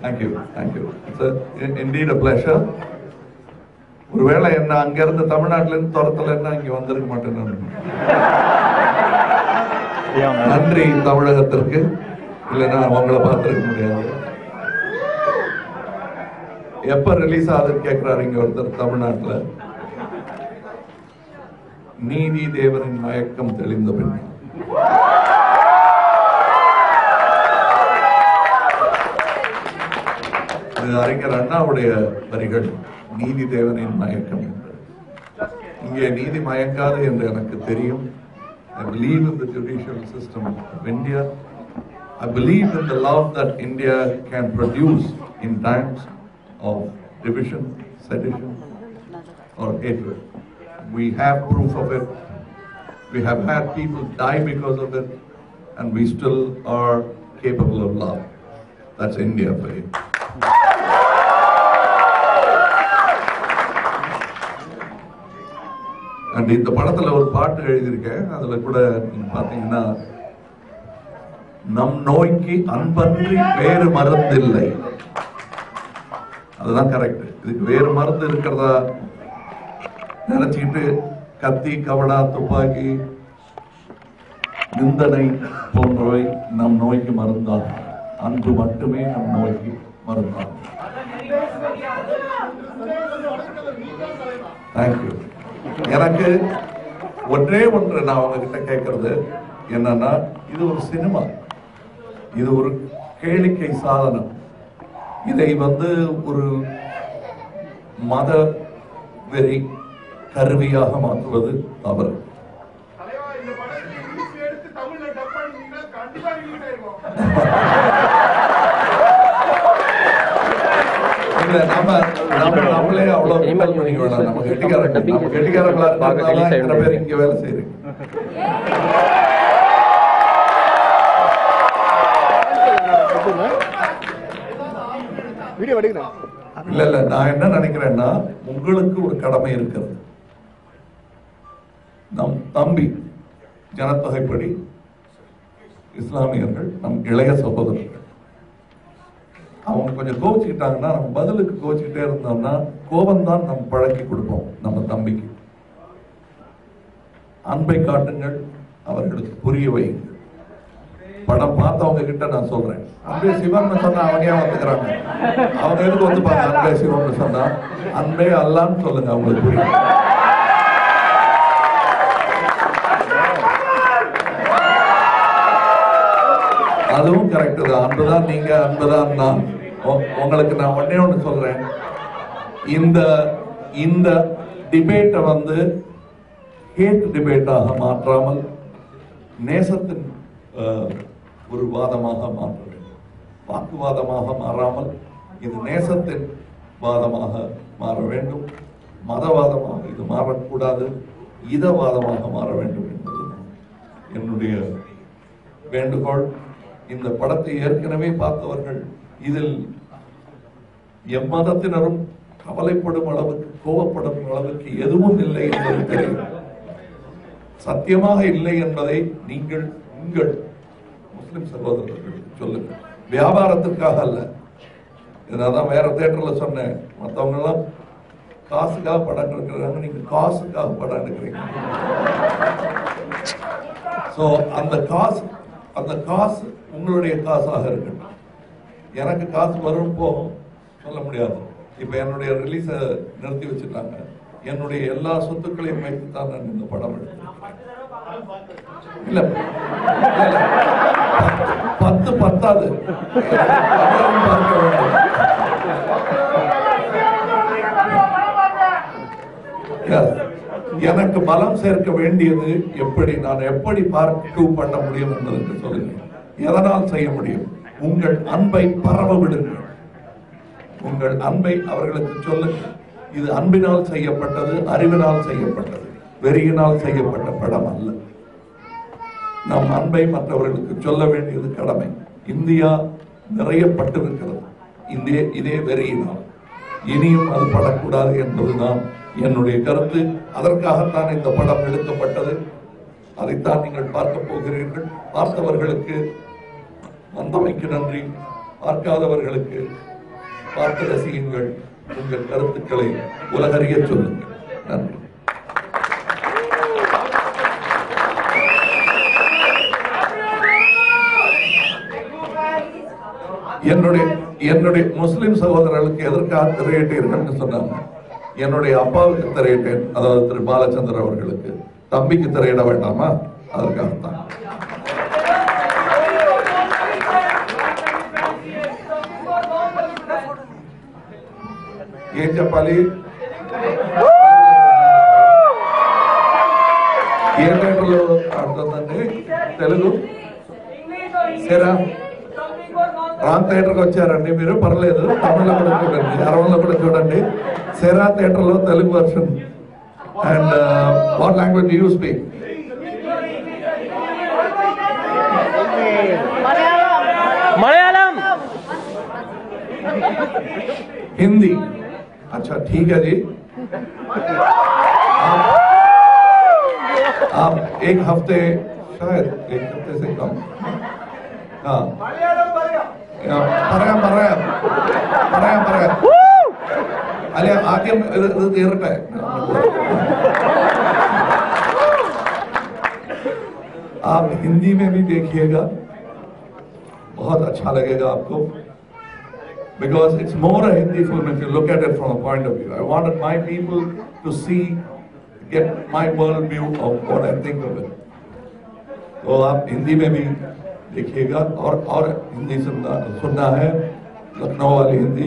Thank you. It's indeed a pleasure. ஒருவேளை என்ன அங்கிருந்து தமிழ்நாட்டில இருந்து துரத்துல என்ன இங்க வந்திருக்க மாட்டேன்னு. நன்றி தமிழகத்திற்கு, இல்லைன்னா அவங்கள பார்த்திருக்க முடியாது. எப்ப ரிலீஸ் ஆகுதுன்னு கேட்கிறாரு இங்க ஒருத்தர் தமிழ்நாட்டுல. நீதி தேவரின் மயக்கம் தெளிந்த பின். அறிஞர் அண்ணாவுடைய வரிகள், நீதி தேவனின் மயக்கம் என்று. இங்கே நீதி மயக்காது என்று எனக்கு தெரியும். I believe in the judicial system of India. I believe in the love that India can produce in times of division, sedition, or hatred. We have proof of it. We have had people die because of it, and we still are capable of love. That's India for you. And இந்த படத்துல ஒரு பாட்டு எழுதியிருக்கேன். அதுல கூட நீங்க பாத்தீங்கன்னா, நம் நோய்க்கு அன்பன்றி வேறு மருந்து இல்லை. அதுதான் கரெக்ட். இதுக்கு வேறு மருந்து இருக்கிறதா நினைச்சுக்கிட்டு கத்தி, கவடா, துப்பாக்கி, நிந்தனை போன்றவை நம் நோய்க்கு மருந்தாகும். அன்பு மட்டுமே நம் நோய்க்கு மருந்தாகும். தேங்க்யூ. எனக்கு ஒன்றே ஒன்று நான் உங்ககிட்ட கேட்கறது என்னன்னா, இது ஒரு சினிமா, இது ஒரு கேளிக்கை சாதனம். இதை ஒரு மத வெறி கருவியாக மாற்றுவது தவறு. நம்மளே அவ்வளவு நம்ம கெட்டிக்காரங்களா இத்தனை பேர் இங்க வேலை செய்யறீங்க. இல்ல நான் என்ன நினைக்கிறேன்னா, உங்களுக்கு ஒரு கடமை இருக்கிறது. நம் தம்பி ஜனத்தொகைப்படி இஸ்லாமியர்கள், நம் இளைய சகோதரர்கள், அவங்க கொஞ்சம் கோவிச்சுக்கிட்டாங்கன்னா, நம்ம பதிலுக்கு கோவிச்சுக்கிட்டே இருந்தோம்னா கோபம்தான் நம்ம பழக்கி கொடுப்போம் நம்ம தம்பிக்கு. அன்பை காட்டுங்கள், அவர்களுக்கு புரிய வைங்க. படம் பார்த்தவங்க கிட்ட நான் சொல்றேன், அன்பே சிவன் சொன்னா அவங்க ஏன் வந்துக்கிறாங்க? அவங்க எதுக்கு வந்து பாருங்க, அன்பே சிவன் சொன்னா அன்பே அல்லான்னு சொல்லுங்க, அவங்களுக்கு புரியும். அதுவும் கரெக்ட் தான். அன்புதான் நீங்க, அன்புதான் நான். உங்களுக்கு நான் ஒன்னே ஒன்று சொல்றேன், இந்த டிபேட்டை ஹேட் டிபேட்டாக மாற்றாமல் நேசத்தின் ஒரு வாதமாக மாற்ற வேண்டும். வாக்குவாதமாக மாறாமல் இது நேசத்தின் வாதமாக மாற வேண்டும். மதவாதமாக இது மாறக்கூடாது, இதவாதமாக மாற வேண்டும் என்பது என்னுடைய வேண்டுகோள். இந்த படத்தை ஏற்கனவே பார்த்தவர்கள் இதில் எம்மதத்தினரும் கவலைப்படும் அளவுக்கு, கோபப்படும் அளவுக்கு எதுவும் இல்லை என்பது தெரியும். சத்தியமாக இல்லை என்பதை நீங்கள் உங்கள் முஸ்லிம் சகோதரர்களுக்கு சொல்லுங்கள். வியாபாரத்திற்காக அல்ல. இதான் வேற தியேட்டர்ல சொன்னேன், மற்றவங்க எல்லாம் காசுக்காக படம் எடுக்கிறாங்க, நீங்க காசுக்காக படம் எடுக்கிறீங்க. சோ அந்த காசு உங்களுடைய காசாக இருக்கட்டும். எனக்கு காசு வரும் போகும் சொல்ல முடியாது. இப்ப என்னுடைய ரிலீஸ நிறுத்தி வச்சுட்டாங்க. என்னுடைய எல்லா சொத்துக்களையும் வைத்துத்தான் நான் இந்த படம் எடுத்தேன். இல்ல 10 பத்தாது. எனக்கு பலம் சேர்க்க வேண்டியது எப்படி, நான் எப்படி பார்க்க பண்ண முடியும் என்பதற்கு சொல்லுங்க. எதனால் செய்ய முடியும்? உங்கள் அன்பை பரவ விடுங்கள். உங்கள் அன்பை அவர்களுக்கு சொல்லுங்கள். இது அன்பினால் செய்யப்பட்டது, அறிவினால் செய்யப்பட்டது, வெறியினால் செய்யப்பட்ட படம் அல்ல. நம் அன்பை மற்றவர்களுக்கு சொல்ல வேண்டியது கடமை. இந்தியா நிறைய பட்டிருக்கிறது இதே வெறியினால். இனியும் அது படக்கூடாது என்பதுதான் என்னுடைய கருத்து. அதற்காகத்தான் இந்த படம் எடுக்கப்பட்டது. அதைத்தான் நீங்கள் பார்க்க போகிறீர்கள். பார்த்தவர்களுக்கு வந்தமைக்கு நன்றி. பார்க்காதவர்களுக்கு பார்த்து ரசியுங்கள். உங்கள் கருத்துக்களை உலகறிய சொல்லுங்கள். நன்றி. என்னுடைய முஸ்லிம் சகோதரர்களுக்கு எதற்காக திரையிட்டீர்கள் சொன்னாங்க. என்னுடைய அப்பாவுக்கு திரையிட்டேன், அதாவது திரு பாலச்சந்திரன் அவர்களுக்கு. தம்பிக்கு திரையிட வேண்டாமா? அதற்காகத்தான். ఏం చెప్పాలి? ఏ థియేటర్లో ఆడుతుందండి తెలుగు? సరే, రామ్ థియేటర్కి వచ్చారండి మీరు, పర్లేదు. తమిళ్లో కూడా చూడండి, అరవలో కూడా చూడండి. సెరా థియేటర్లో Telugu version. And what language you speak? Malayalam, Hindi. अच्छा ठीक है जी। आप एक हफ्ते, शायद एक हफ्ते से कम, हाँ പറയാം അല്ലെ ആദ്യം ഇത് തീരട്ടെ. आप हिंदी में भी देखिएगा, बहुत अच्छा लगेगा आपको, because it's more a Hindi film if you look at it from a point of view. I wanted my people to see, get my world view of what I think of it. तो आप हिंदी में भी देखिएगा, और हिंदी सुनना है, लखनऊ वाली हिंदी।